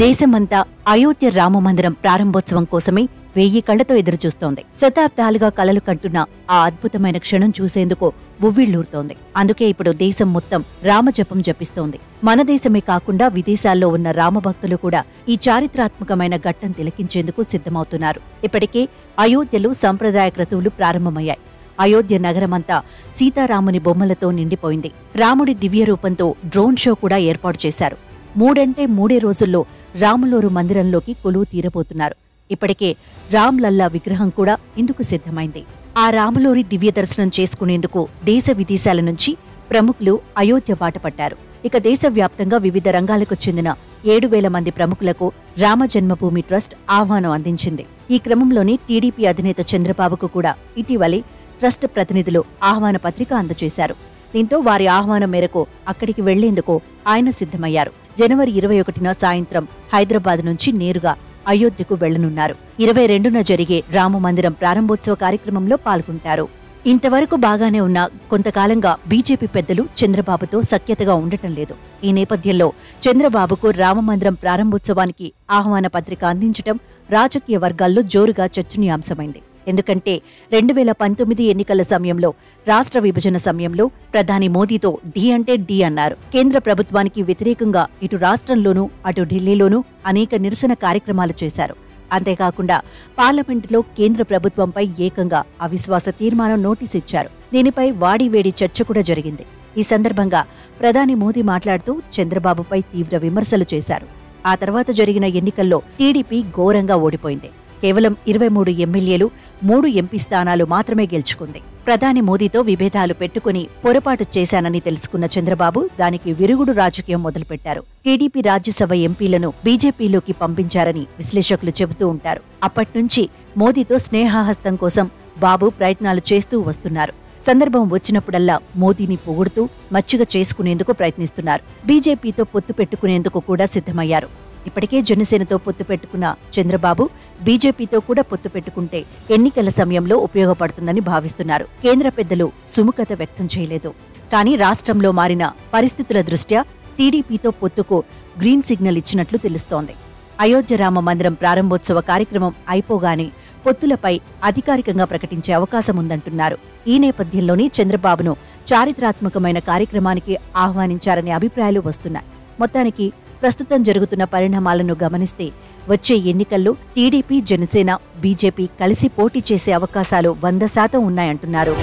దేశమంతా అయోధ్య రామమందిరం ప్రారంభోత్సవం కోసమే 1000 కళ్లతో ఎదురుచూస్తోంది. శతాబ్దాలుగా కలలు కంటున్న ఆ అద్భుతమైన క్షణం చూసేందుకు ఉవ్విళ్లూరుతోంది. అందుకే ఇప్పుడు దేశం మొత్తం రామజపం జపిస్తోంది. మన దేశమే కాకుండా విదేశాల్లో ఉన్న రామభక్తులు కూడా ఈ చారిత్రాత్మకమైన ఘట్టం తిలకించేందుకు సిద్ధమవుతున్నారు. ఇప్పటికే అయోధ్యలో సంప్రదాయ క్రతువులు ప్రారంభమయ్యాయి. అయోధ్య నగరమంతా సీతారాముని బొమ్మలతో నిండిపోయింది. రాముడి దివ్య రూపంతో డ్రోన్ షో కూడా ఏర్పాటు చేశారు. 3 రోజుల్లో రాములోరు మందిరంలోకి కొలువు తీరబోతున్నారు. ఇప్పటికే రామ్లల్లా విగ్రహం కూడా ఇందుకు సిద్ధమైంది. ఆ రాములోరి దివ్య దర్శనం చేసుకునేందుకు దేశ విదేశాల నుంచి ప్రముఖులు అయోధ్య బాట పట్టారు. ఇక దేశవ్యాప్తంగా వివిధ రంగాలకు చెందిన 7,000 మంది ప్రముఖులకు రామ జన్మభూమి ట్రస్ట్ ఆహ్వానం అందించింది. ఈ క్రమంలోనే టీడీపీ అధినేత చంద్రబాబుకు కూడా ఇటీవలే ట్రస్ట్ ప్రతినిధులు ఆహ్వాన పత్రిక అందజేశారు. దీంతో వారి ఆహ్వానం మేరకు అక్కడికి వెళ్లేందుకు ఆయన సిద్ధమయ్యారు. జనవరి 21న సాయంత్రం హైదరాబాద్ నుంచి నేరుగా అయోధ్యకు వెళ్లనున్నారు. 22న జరిగే రామమందిరం ప్రారంభోత్సవ కార్యక్రమంలో పాల్గొంటారు. ఇంతవరకు బాగానే ఉన్న కొంతకాలంగా బీజేపీ పెద్దలు చంద్రబాబుతో సఖ్యతగా ఉండటం లేదు. ఈ నేపథ్యంలో చంద్రబాబుకు రామమందిరం ప్రారంభోత్సవానికి ఆహ్వాన పత్రిక అందించడం రాజకీయ వర్గాల్లో జోరుగా చర్చనీయాంశమైంది. ఎందుకంటే 2019 ఎన్నికల సమయంలో రాష్ట్ర విభజన సమయంలో ప్రధాని మోదీతో ఢీ అంటే ఢీ అన్నారు. కేంద్ర ప్రభుత్వానికి వ్యతిరేకంగా ఇటు రాష్ట్రంలోనూ అటు ఢిల్లీలోనూ అనేక నిరసన కార్యక్రమాలు చేశారు. అంతేకాకుండా పార్లమెంటులో కేంద్ర ప్రభుత్వంపై ఏకంగా అవిశ్వాస తీర్మానం నోటీస్ ఇచ్చారు. దీనిపై వాడివేడి చర్చ కూడా జరిగింది. ఈ సందర్భంగా ప్రధాని మోదీ మాట్లాడుతూ చంద్రబాబుపై తీవ్ర విమర్శలు చేశారు. ఆ తర్వాత జరిగిన ఎన్నికల్లో టీడీపీ ఘోరంగా ఓడిపోయింది. కేవలం 23 ఎమ్మెల్యేలు 3 ఎంపీ స్థానాలు మాత్రమే గెలుచుకుంది. ప్రధాని మోదీతో విభేదాలు పెట్టుకుని పొరపాటు చేశానని తెలుసుకున్న చంద్రబాబు దానికి విరుగుడు రాజకీయం మొదలుపెట్టారు. టీడీపీ రాజ్యసభ ఎంపీలను బీజేపీలోకి పంపించారని విశ్లేషకులు చెబుతూ ఉంటారు. అప్పట్నుంచి మోదీతో స్నేహహస్తం కోసం బాబు ప్రయత్నాలు చేస్తూ వస్తున్నారు. సందర్భం వచ్చినప్పుడల్లా మోదీని పొగుడుతూ మచ్చిక చేసుకునేందుకు ప్రయత్నిస్తున్నారు. బీజేపీతో పొత్తు పెట్టుకునేందుకు కూడా సిద్ధమయ్యారు. ఇప్పటికే జనసేనతో పొత్తు పెట్టుకున్న చంద్రబాబు బీజేపీతో కూడా పొత్తు పెట్టుకుంటే ఎన్నికల సమయంలో ఉపయోగపడుతుందని భావిస్తున్నారు. కేంద్ర పెద్దలు సుముఖత వ్యక్తం చేయలేదు. కానీ రాష్ట్రంలో మారిన పరిస్థితుల దృష్ట్యా టీడీపీతో పొత్తుకు గ్రీన్ సిగ్నల్ ఇచ్చినట్లు తెలుస్తోంది. అయోధ్య రామ మందిరం ప్రారంభోత్సవ కార్యక్రమం అయిపోగానే పొత్తులపై అధికారికంగా ప్రకటించే అవకాశం ఉందంటున్నారు. ఈ నేపథ్యంలోనే చంద్రబాబును చారిత్రాత్మకమైన కార్యక్రమానికి ఆహ్వానించారనే అభిప్రాయాలు వస్తున్నాయి. మొత్తానికి ప్రస్తుతం జరుగుతున్న పరిణామాలను గమనిస్తే వచ్చే ఎన్నికల్లో టీడీపీ, జనసేన, బీజేపీ కలిసి పోటీ చేసే అవకాశాలు 100% ఉన్నాయంటున్నారు.